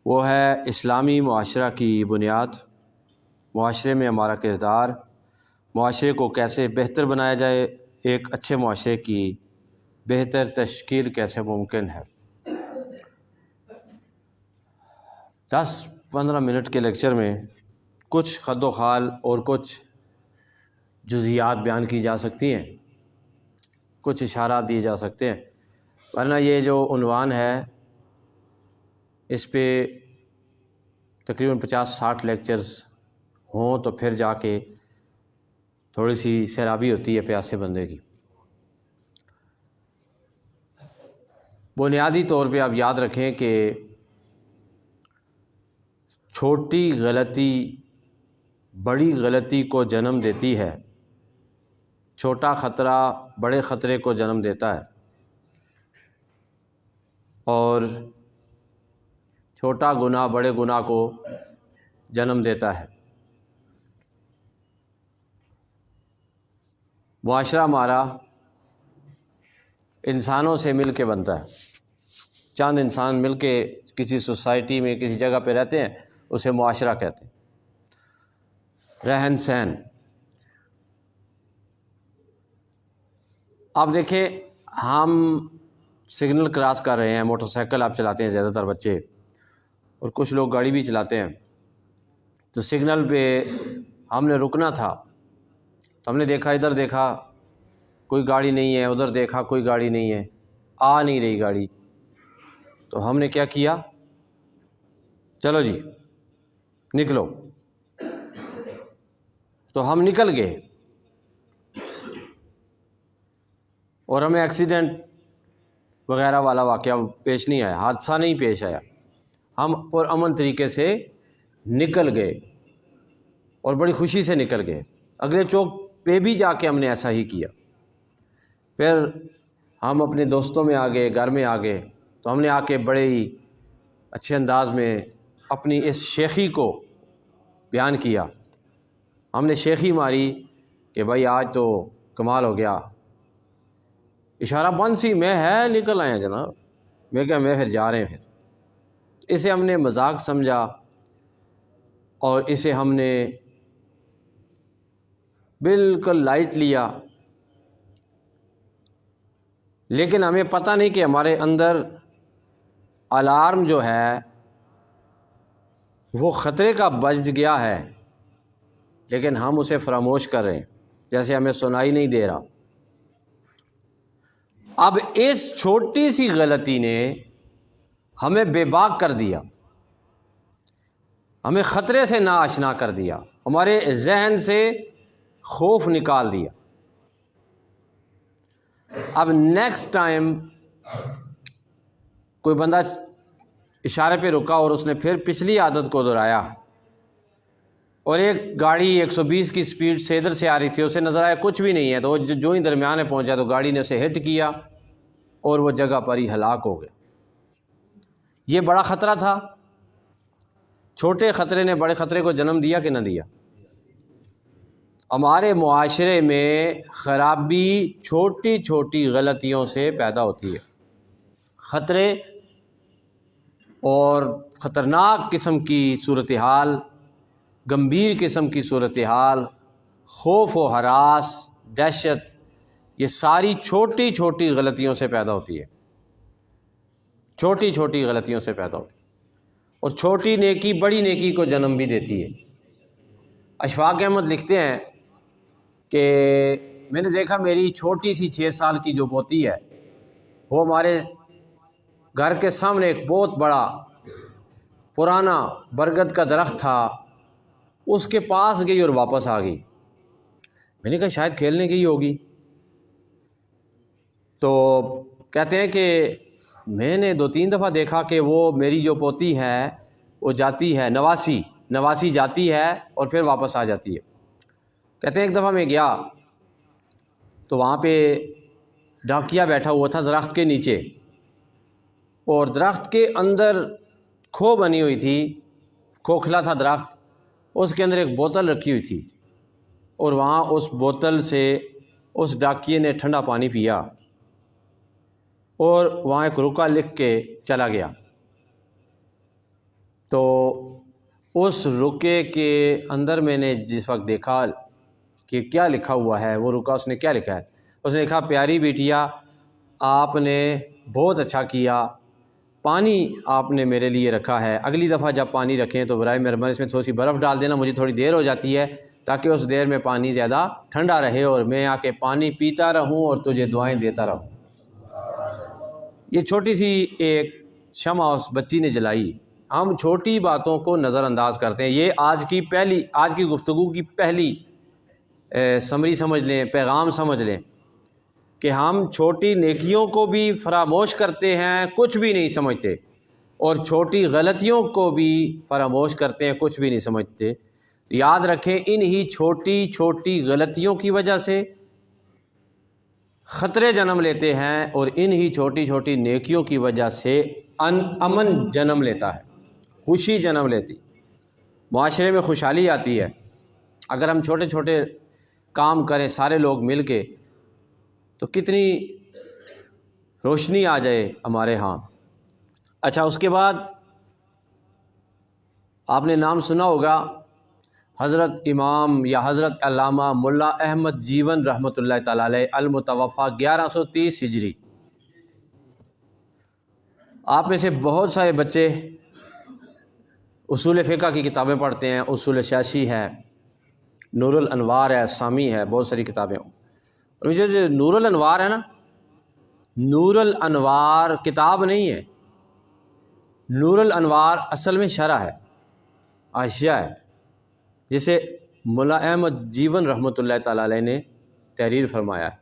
وہ ہے اسلامی معاشرہ کی بنیاد، معاشرے میں ہمارا کردار، معاشرے کو کیسے بہتر بنایا جائے، ایک اچھے معاشرے کی بہتر تشکیل کیسے ممکن ہے۔ 10-15 منٹ کے لیکچر میں کچھ خد و خال اور کچھ جزیات بیان کی جا سکتی ہیں، کچھ اشارات دیے جا سکتے ہیں، ورنہ یہ جو عنوان ہے اس پہ تقریباً 50-60 لیکچرز ہوں تو پھر جا کے تھوڑی سی سیرابی ہوتی ہے پیاسے بندے کی۔ بنیادی طور پہ آپ یاد رکھیں کہ چھوٹی غلطی بڑی غلطی کو جنم دیتی ہے، چھوٹا خطرہ بڑے خطرے کو جنم دیتا ہے، اور چھوٹا گناہ بڑے گناہ کو جنم دیتا ہے۔ معاشرہ ہمارا انسانوں سے مل کے بنتا ہے، چند انسان مل کے کسی سوسائٹی میں کسی جگہ پہ رہتے ہیں، اسے معاشرہ کہتے ہیں۔ رہن سہن، آپ دیکھیں ہم سگنل کراس کر رہے ہیں، موٹر سائیکل آپ چلاتے ہیں زیادہ تر بچے، اور کچھ لوگ گاڑی بھی چلاتے ہیں، تو سگنل پہ ہم نے رکنا تھا تو ہم نے دیکھا، ادھر دیکھا کوئی گاڑی نہیں ہے، ادھر دیکھا کوئی گاڑی نہیں ہے، آ نہیں رہی گاڑی، تو ہم نے کیا کیا، چلو جی نکلو، تو ہم نکل گئے اور ہمیں ایکسیڈنٹ وغیرہ والا واقعہ پیش نہیں آیا، حادثہ نہیں پیش آیا، ہم پرامن طریقے سے نکل گئے اور بڑی خوشی سے نکل گئے۔ اگلے چوک پہ بھی جا کے ہم نے ایسا ہی کیا، پھر ہم اپنے دوستوں میں آ گئے، گھر میں آ گئے، تو ہم نے آ کے بڑے ہی اچھے انداز میں اپنی اس شیخی کو بیان کیا۔ ہم نے شیخی ماری کہ بھائی آج تو کمال ہو گیا، اشارہ بند سی میں ہے نکل آئے ہیں جناب، میں کہا میں پھر جا رہے ہیں۔ پھر اسے ہم نے مذاق سمجھا اور اسے ہم نے بالکل لائٹ لیا، لیکن ہمیں پتہ نہیں کہ ہمارے اندر الارم جو ہے وہ خطرے کا بج گیا ہے، لیکن ہم اسے فراموش کر رہے ہیں، جیسے ہمیں سنائی نہیں دے رہا۔ اب اس چھوٹی سی غلطی نے ہمیں بے باک کر دیا، ہمیں خطرے سے ناآشنا کر دیا، ہمارے ذہن سے خوف نکال دیا۔ اب نیکسٹ ٹائم کوئی بندہ اشارے پہ رکا اور اس نے پھر پچھلی عادت کو دہرایا، اور ایک گاڑی 120 کی سپیڈ سے ادھر سے آ رہی تھی، اسے نظر آیا کچھ بھی نہیں ہے، تو جو ہی درمیان میں پہنچا تو گاڑی نے اسے ہٹ کیا اور وہ جگہ پر ہی ہلاک ہو گیا۔ یہ بڑا خطرہ تھا، چھوٹے خطرے نے بڑے خطرے کو جنم دیا کہ نہ دیا؟ ہمارے معاشرے میں خرابی چھوٹی چھوٹی غلطیوں سے پیدا ہوتی ہے۔ خطرے اور خطرناک قسم کی صورتحال، گمبھیر قسم کی صورتحال، خوف و ہراس، دہشت، یہ ساری چھوٹی چھوٹی غلطیوں سے پیدا ہوتی ہے، چھوٹی چھوٹی غلطیوں سے پیدا ہوتی ہے، اور چھوٹی نیکی بڑی نیکی کو جنم بھی دیتی ہے۔ اشفاق احمد لکھتے ہیں کہ میں نے دیکھا میری چھوٹی سی 6 سال کی جو پوتی ہے، وہ ہمارے گھر کے سامنے ایک بہت بڑا پرانا برگد کا درخت تھا، اس کے پاس گئی اور واپس آ گئی۔ میں نے کہا شاید کھیلنے گئی ہوگی، تو کہتے ہیں کہ میں نے 2-3 دفعہ دیکھا کہ وہ میری جو پوتی ہے وہ جاتی ہے، نواسی جاتی ہے اور پھر واپس آ جاتی ہے۔ کہتے ہیں ایک دفعہ میں گیا تو وہاں پہ ڈاکیا بیٹھا ہوا تھا درخت کے نیچے، اور درخت کے اندر کھو بنی ہوئی تھی، کھوکھلا تھا درخت، اس کے اندر ایک بوتل رکھی ہوئی تھی، اور وہاں اس بوتل سے اس ڈاکیے نے ٹھنڈا پانی پیا اور وہاں ایک رکا لکھ کے چلا گیا۔ تو اس رکے کے اندر میں نے جس وقت دیکھا کہ کیا لکھا ہوا ہے، وہ رکا اس نے کیا لکھا ہے، اس نے لکھا پیاری بیٹیا آپ نے بہت اچھا کیا، پانی آپ نے میرے لیے رکھا ہے، اگلی دفعہ جب پانی رکھیں تو برائے مہربانی اس میں تھوڑی سی برف ڈال دینا، مجھے تھوڑی دیر ہو جاتی ہے تاکہ اس دیر میں پانی زیادہ ٹھنڈا رہے اور میں آ کے پانی پیتا رہوں اور تجھے دعائیں دیتا رہوں۔ یہ چھوٹی سی ایک شمع اس بچی نے جلائی۔ ہم چھوٹی باتوں کو نظر انداز کرتے ہیں۔ یہ آج کی گفتگو کی پہلی سمری سمجھ لیں، پیغام سمجھ لیں کہ ہم چھوٹی نیکیوں کو بھی فراموش کرتے ہیں، کچھ بھی نہیں سمجھتے، اور چھوٹی غلطیوں کو بھی فراموش کرتے ہیں، کچھ بھی نہیں سمجھتے۔ یاد رکھیں انہی چھوٹی چھوٹی غلطیوں کی وجہ سے خطرے جنم لیتے ہیں، اور انہی چھوٹی چھوٹی نیکیوں کی وجہ سے امن جنم لیتا ہے، خوشی جنم لیتی، معاشرے میں خوشحالی آتی ہے۔ اگر ہم چھوٹے چھوٹے کام کریں سارے لوگ مل کے تو کتنی روشنی آ جائے ہمارے ہاں۔ اچھا، اس کے بعد آپ نے نام سنا ہوگا حضرت امام یا حضرت علامہ ملا احمد جیون رحمۃ اللہ تعالی علیہ، المتوفی 1130 ہجری۔ آپ میں سے بہت سارے بچے اصول فقہ کی کتابیں پڑھتے ہیں، اصول شاشی ہے، نور الانوار ہے، سامی ہے، بہت ساری کتابیں۔ اور مجھے جو نور الانوار ہے نا، نور الانوار کتاب نہیں ہے، نور الانوار اصل میں شرح ہے، اشیاء ہے، جسے ملا احمد جیون رحمۃ اللہ تعالی علیہ نے تحریر فرمایا ہے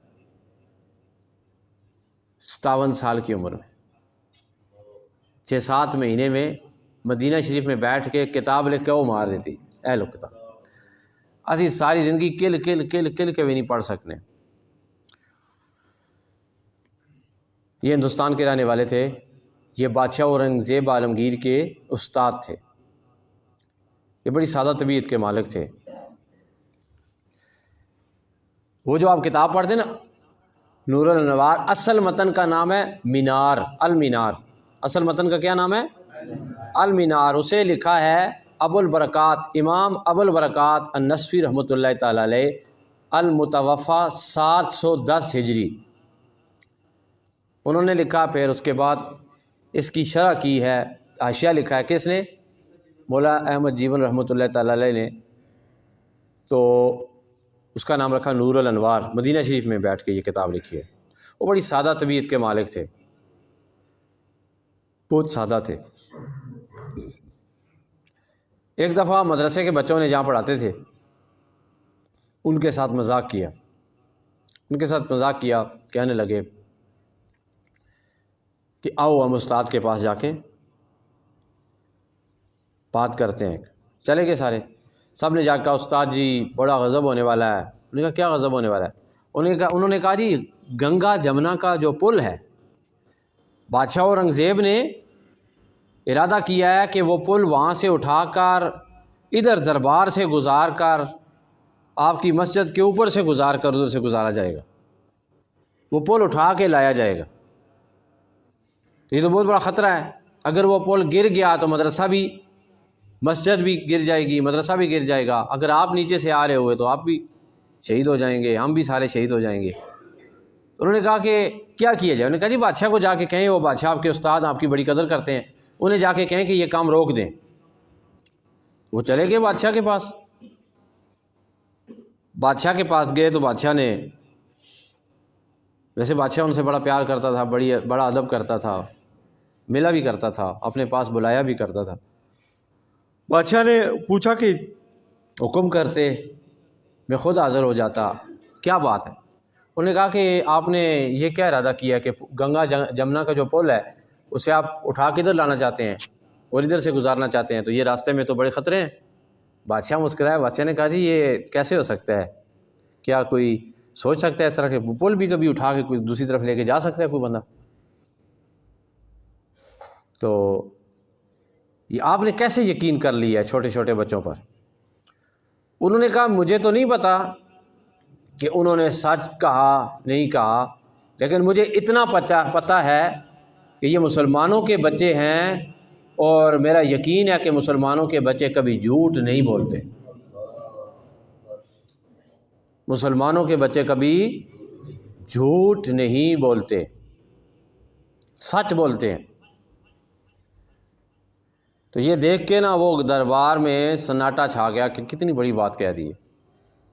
57 سال کی عمر میں، 6-7 مہینے میں مدینہ شریف میں بیٹھ کے کتاب لکھ کے وہ مار دیتی، اے لو کتاب اسی ساری زندگی کل کل کل کل کے بھی نہیں پڑھ سکنے۔ یہ ہندوستان کے رہنے والے تھے، یہ بادشاہ اورنگزیب عالمگیر کے استاد تھے، یہ بڑی سادہ طبیعت کے مالک تھے۔ وہ جو آپ کتاب پڑھتے ہیں نا نور الانوار، اصل متن کا نام ہے مینار، المینار، اصل متن کا کیا نام ہے؟ المینار۔ اسے لکھا ہے ابو البرکات، امام ابو البرکات النصفی رحمۃ اللہ تعالی علیہ، المتوفی 710 ہجری۔ انہوں نے لکھا، پھر اس کے بعد اس کی شرح کی ہے، حاشیہ لکھا ہے کس نے؟ مولا احمد جیون رحمۃ اللہ تعالی علیہ نے۔ تو اس کا نام رکھا نور الانوار، مدینہ شریف میں بیٹھ کے یہ کتاب لکھی ہے۔ وہ بڑی سادہ طبیعت کے مالک تھے، بہت سادہ تھے۔ ایک دفعہ مدرسے کے بچوں نے جہاں پڑھاتے تھے ان کے ساتھ مذاق کیا، کہنے لگے کہ آؤ ہم استاد کے پاس جا کے بات کرتے ہیں۔ چلے گئے سارے، سب نے جا کہا استاد جی بڑا غضب ہونے والا ہے۔ انہوں نے کہا کیا غضب ہونے والا ہے؟ انہوں نے کہا جی گنگا جمنا کا جو پل ہے، بادشاہ اورنگزیب نے ارادہ کیا ہے کہ وہ پل وہاں سے اٹھا کر ادھر دربار سے گزار کر آپ کی مسجد کے اوپر سے گزار کر ادھر سے گزارا جائے گا، وہ پل اٹھا کے لایا جائے گا۔ یہ تو بہت بڑا خطرہ ہے، اگر وہ پل گر گیا تو مدرسہ بھی، مسجد بھی گر جائے گی، مدرسہ بھی گر جائے گا، اگر آپ نیچے سے آ رہے ہوئے تو آپ بھی شہید ہو جائیں گے، ہم بھی سارے شہید ہو جائیں گے۔ تو انہوں نے کہا کہ کیا کیا جائے؟ انہوں نے کہا جی بادشاہ کو جا کے کہیں، وہ بادشاہ آپ کے استاد آپ کی بڑی قدر کرتے ہیں، انہیں جا کے کہیں کہ یہ کام روک دیں۔ وہ چلے گئے بادشاہ کے پاس، بادشاہ کے پاس گئے تو بادشاہ نے، ویسے بادشاہ ان سے بڑا پیار کرتا تھا، بڑا ادب کرتا تھا، ملا بھی کرتا تھا، اپنے پاس بلایا بھی کرتا تھا۔ بادشاہ نے پوچھا کہ حکم کرتے میں خود حاضر ہو جاتا، کیا بات ہے؟ انہوں نے کہا کہ آپ نے یہ کیا ارادہ کیا کہ گنگا جمنا کا جو پل ہے اسے آپ اٹھا کے ادھر لانا چاہتے ہیں اور ادھر سے گزارنا چاہتے ہیں، تو یہ راستے میں تو بڑے خطرے ہیں۔ بادشاہ مسکرایا، بادشاہ نے کہا جی یہ کیسے ہو سکتا ہے؟ کیا کوئی سوچ سکتا ہے اس طرح کے پل بھی کبھی اٹھا کے کوئی دوسری طرف لے کے جا سکتا ہے کوئی بندہ؟ تو یہ آپ نے کیسے یقین کر لیا ہے چھوٹے چھوٹے بچوں پر؟ انہوں نے کہا مجھے تو نہیں پتا کہ انہوں نے سچ کہا نہیں کہا، لیکن مجھے اتنا پتہ ہے کہ یہ مسلمانوں کے بچے ہیں اور میرا یقین ہے کہ مسلمانوں کے بچے کبھی جھوٹ نہیں بولتے، مسلمانوں کے بچے کبھی جھوٹ نہیں بولتے، سچ بولتے ہیں۔ تو یہ دیکھ کے نا وہ دربار میں سناٹا چھا گیا کہ کتنی بڑی بات کہہ دی ہے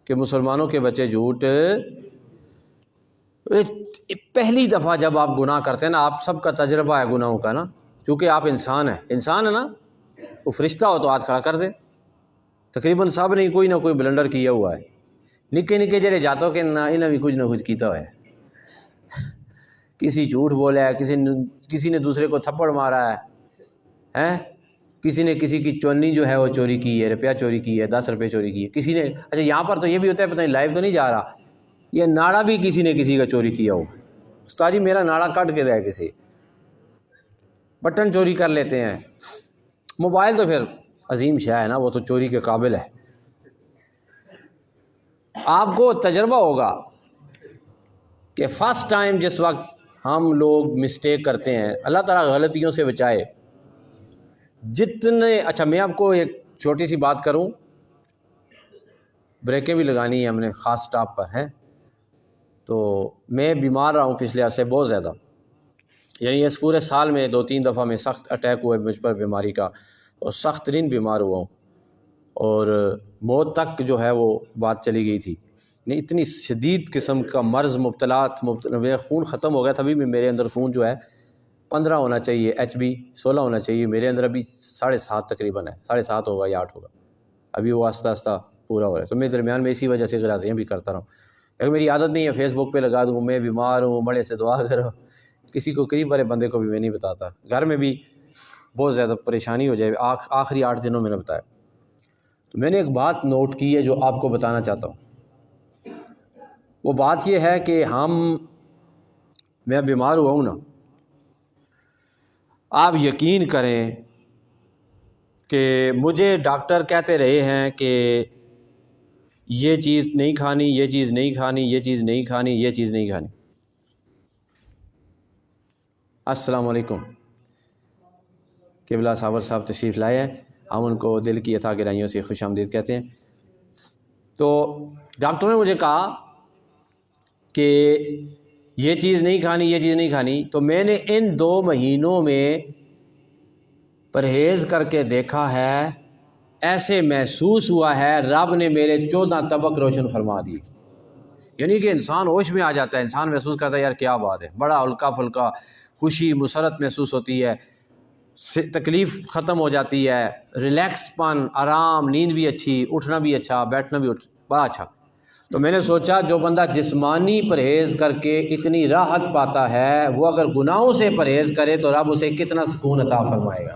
کہ مسلمانوں کے بچے جھوٹ۔ پہلی دفعہ جب آپ گناہ کرتے ہیں نا، آپ سب کا تجربہ ہے گناہوں کا نا، چونکہ آپ انسان ہے نا، وہ فرشتہ ہو تو ہاتھ کھڑا کر دے، تقریباً سب نے کوئی نہ کوئی بلنڈر کیا ہوا ہے، نکے نکے جڑے جاتوں کہ انہیں بھی کچھ نہ کچھ کیتا ہوا ہے، کسی جھوٹ بولا ہے، کسی نے دوسرے کو تھپڑ مارا ہے، کسی نے کسی کی چونی جو ہے وہ چوری کی ہے، روپیہ چوری کی ہے، 10 روپے چوری کی ہے، کسی نے، اچھا یہاں پر تو یہ بھی ہوتا ہے، پتہ نہیں لائیو تو نہیں جا رہا، یہ ناڑا بھی کسی نے کسی کا چوری کیا ہو، استاد جی میرا ناڑا کٹ کے رہے، کسی بٹن چوری کر لیتے ہیں، موبائل تو پھر عظیم شے ہے نا، وہ تو چوری کے قابل ہے۔ آپ کو تجربہ ہوگا کہ فرسٹ ٹائم جس وقت ہم لوگ مسٹیک کرتے ہیں، اللہ تعالیٰ غلطیوں سے بچائے، جتنے، اچھا میں آپ کو ایک چھوٹی سی بات کروں، بریکیں بھی لگانی ہیں ہم نے خاص سٹاپ پر ہیں، تو میں بیمار رہا ہوں پچھلے عرصے بہت زیادہ، یعنی اس پورے سال میں 2-3 دفعہ میں سخت اٹیک ہوئے مجھ پر بیماری کا، اور سخت ترین بیمار ہوا ہوں، اور موت تک جو ہے وہ بات چلی گئی تھی، اتنی شدید قسم کا مرض، مبتلا خون ختم ہو گیا تھا، ابھی بھی میرے اندر خون جو ہے 15 ہونا چاہیے، HB 16 ہونا چاہیے، میرے اندر ابھی 7.5 تقریباً ہے، 7.5 ہوگا یا 8 ہوگا، ابھی وہ آہستہ آہستہ پورا ہو رہا ہے، تو میں درمیان میں اسی وجہ سے غلطیاں بھی کرتا رہا ہوں، لیکن میری عادت نہیں ہے فیس بک پہ لگا دوں میں بیمار ہوں، بڑے سے دعا کرو، کسی کو قریب والے بندے کو بھی میں نہیں بتاتا، گھر میں بھی بہت زیادہ پریشانی ہو جائے، آخری 8 دنوں میں نے بتایا۔ تو میں نے ایک بات نوٹ کی ہے جو آپ کو بتانا چاہتا ہوں، وہ بات یہ ہے کہ میں بیمار ہوا ہوں نا، آپ یقین کریں کہ مجھے ڈاکٹر کہتے رہے ہیں کہ یہ چیز نہیں کھانی، یہ چیز نہیں کھانی، یہ چیز نہیں کھانی، یہ چیز نہیں کھانی۔ السلام علیکم، قبلہ صابر صاحب تشریف لائے ہیں، ہم ان کو دل کی عطا گرائیوں سے خوش آمدید کہتے ہیں۔ تو ڈاکٹر نے مجھے کہا کہ یہ چیز نہیں کھانی، یہ چیز نہیں کھانی، تو میں نے ان 2 مہینوں میں پرہیز کر کے دیکھا ہے، ایسے محسوس ہوا ہے رب نے میرے 14 طبق روشن فرما دی، یعنی کہ انسان ہوش میں آ جاتا ہے، انسان محسوس کرتا ہے یار کیا بات ہے، بڑا ہلکا پھلکا خوشی مسرت محسوس ہوتی ہے، تکلیف ختم ہو جاتی ہے، ریلیکس پن، آرام، نیند بھی اچھی، اٹھنا بھی اچھا، بیٹھنا بھی بڑا اچھا۔ تو میں نے سوچا جو بندہ جسمانی پرہیز کر کے اتنی راحت پاتا ہے، وہ اگر گناہوں سے پرہیز کرے تو رب اسے کتنا سکون عطا فرمائے گا۔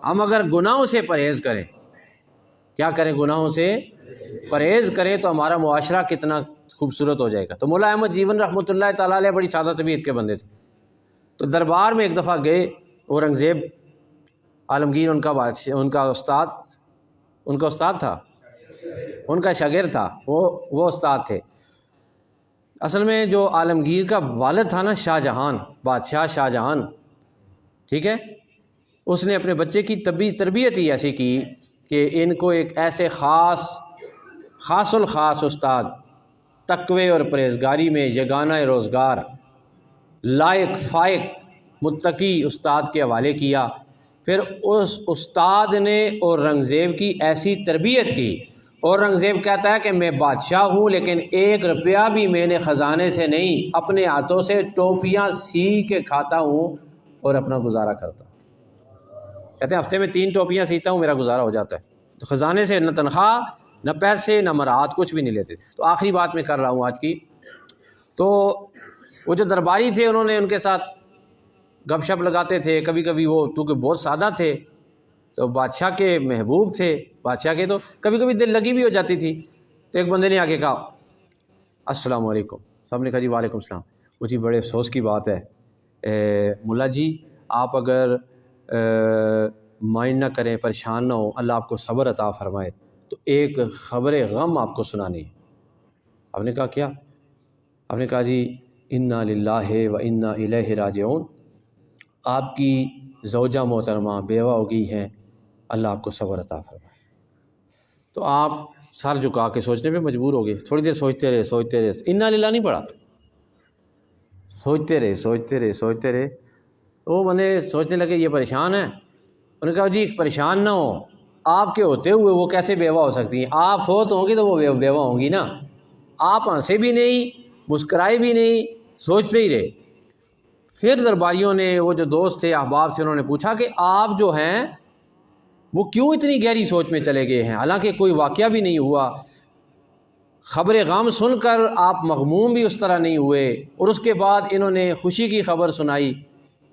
ہم اگر گناہوں سے پرہیز کریں، کیا کریں، گناہوں سے پرہیز کریں تو ہمارا معاشرہ کتنا خوبصورت ہو جائے گا۔ تو مولا احمد جیون رحمۃ اللہ تعالیٰ علیہ بڑی سادہ طبیعت کے بندے تھے، تو دربار میں ایک دفعہ گئے، اورنگزیب عالمگیر ان کا استاد تھا، ان کا شاگرد تھا، وہ استاد تھے۔ اصل میں جو عالمگیر کا والد تھا نا، شاہ جہان، بادشاہ شاہ جہان، ٹھیک ہے، اس نے اپنے بچے کی تربیت ہی ایسی کی کہ ان کو ایک ایسے خاص الخاص استاد، تقوی اور پرہیزگاری میں یگانہ روزگار، لائق فائق متقی استاد کے حوالے کیا۔ پھر اس استاد نے اورنگزیب کی ایسی تربیت کی، اورنگزیب کہتا ہے کہ میں بادشاہ ہوں لیکن 1 روپیہ بھی میں نے خزانے سے نہیں، اپنے ہاتھوں سے ٹوپیاں سی کے کھاتا ہوں اور اپنا گزارا کرتا ہوں۔ کہتے ہیں ہفتے میں 3 ٹوپیاں سیتا ہوں، میرا گزارا ہو جاتا ہے، تو خزانے سے نہ تنخواہ، نہ پیسے، نہ مراعات، کچھ بھی نہیں لیتے۔ تو آخری بات میں کر رہا ہوں آج کی، تو وہ جو درباری تھے انہوں نے ان کے ساتھ گپ شپ لگاتے تھے، کبھی کبھی وہ کیونکہ بہت سادہ تھے تو بادشاہ کے محبوب تھے، بادشاہ کے تو کبھی کبھی دل لگی بھی ہو جاتی تھی۔ تو ایک بندے نے آ کے کہا السلام علیکم، سب نے کہا جی وعلیکم السلام، وہ جی بڑے افسوس کی بات ہے ملا جی، آپ اگر مائنڈ نہ کریں، پریشان نہ ہو، اللہ آپ کو صبر عطا فرمائے، تو ایک خبر غم آپ کو سنانی ہے۔ آپ نے کہا کیا؟ آپ نے کہا جی انا للہ و انا الیہ راجعون، آپ کی زوجہ محترمہ بیوہ ہو گئی ہیں، اللہ آپ کو صبر عطا فرمائے۔ تو آپ سر جھکا کے سوچنے پہ مجبور ہو گئے، تھوڑی دیر سوچتے رہے، انا للہ نہیں پڑھا، سوچتے رہے، وہ بندے سوچنے لگے یہ پریشان ہیں۔ انہوں نے کہا جی پریشان نہ ہو، آپ کے ہوتے ہوئے وہ کیسے بیوہ ہو سکتی ہیں؟ آپ فوت ہوں گی تو وہ بیوہ ہوں گی نا۔ آپ ہنسے بھی نہیں، مسکرائے بھی نہیں، سوچتے ہی رہے۔ پھر درباریوں نے، وہ جو دوست تھے احباب سے، انہوں نے پوچھا کہ آپ جو ہیں وہ کیوں اتنی گہری سوچ میں چلے گئے ہیں، حالانکہ کوئی واقعہ بھی نہیں ہوا، خبر غم سن کر آپ مغموم بھی اس طرح نہیں ہوئے، اور اس کے بعد انہوں نے خوشی کی خبر سنائی،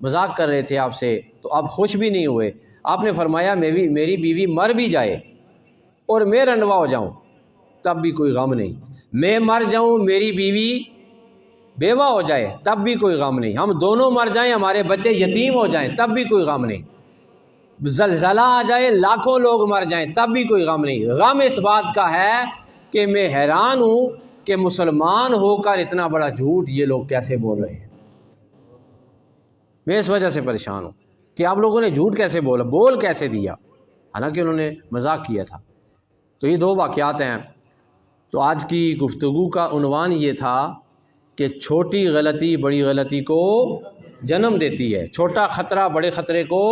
مذاق کر رہے تھے آپ سے، تو آپ خوش بھی نہیں ہوئے۔ آپ نے فرمایا میری بیوی مر بھی جائے اور میں رنڈوا ہو جاؤں تب بھی کوئی غم نہیں، میں مر جاؤں میری بیوی بیوہ ہو جائے تب بھی کوئی غم نہیں، ہم دونوں مر جائیں، ہمارے بچے یتیم ہو جائیں تب بھی کوئی غم نہیں، زلزلہ آ جائے، لاکھوں لوگ مر جائیں تب بھی کوئی غم نہیں۔ غم اس بات کا ہے کہ میں حیران ہوں کہ مسلمان ہو کر اتنا بڑا جھوٹ یہ لوگ کیسے بول رہے ہیں۔ میں اس وجہ سے پریشان ہوں کہ آپ لوگوں نے جھوٹ کیسے بول کیسے دیا، حالانکہ انہوں نے مذاق کیا تھا۔ تو یہ دو واقعات ہیں۔ تو آج کی گفتگو کا عنوان یہ تھا کہ چھوٹی غلطی بڑی غلطی کو جنم دیتی ہے، چھوٹا خطرہ بڑے خطرے کو،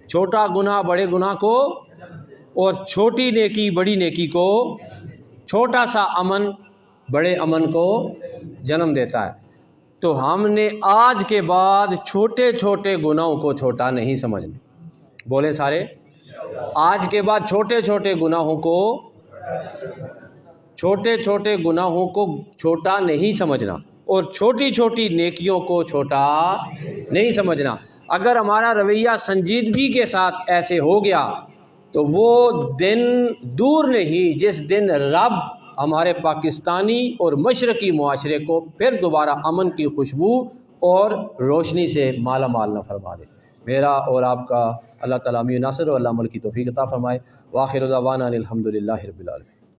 چھوٹا گناہ بڑے گناہ کو، اور چھوٹی نیکی بڑی نیکی کو، چھوٹا سا امن بڑے امن کو جنم دیتا ہے۔ تو ہم نے آج کے بعد چھوٹے چھوٹے گناہوں کو چھوٹا نہیں سمجھنا، بولے سارے، آج کے بعد چھوٹے چھوٹے گناہوں کو چھوٹا نہیں سمجھنا، اور چھوٹی چھوٹی نیکیوں کو چھوٹا نہیں سمجھنا۔ اگر ہمارا رویہ سنجیدگی کے ساتھ ایسے ہو گیا تو وہ دن دور نہیں جس دن رب ہمارے پاکستانی اور مشرقی معاشرے کو پھر دوبارہ امن کی خوشبو اور روشنی سے مالا مال نہ فرما دے۔ میرا اور آپ کا اللہ تعالیٰ امین ناصر و اللہ عمل کی توفیق عطا فرمائے۔ وآخر دعوانا الحمدللہ رب العالمین۔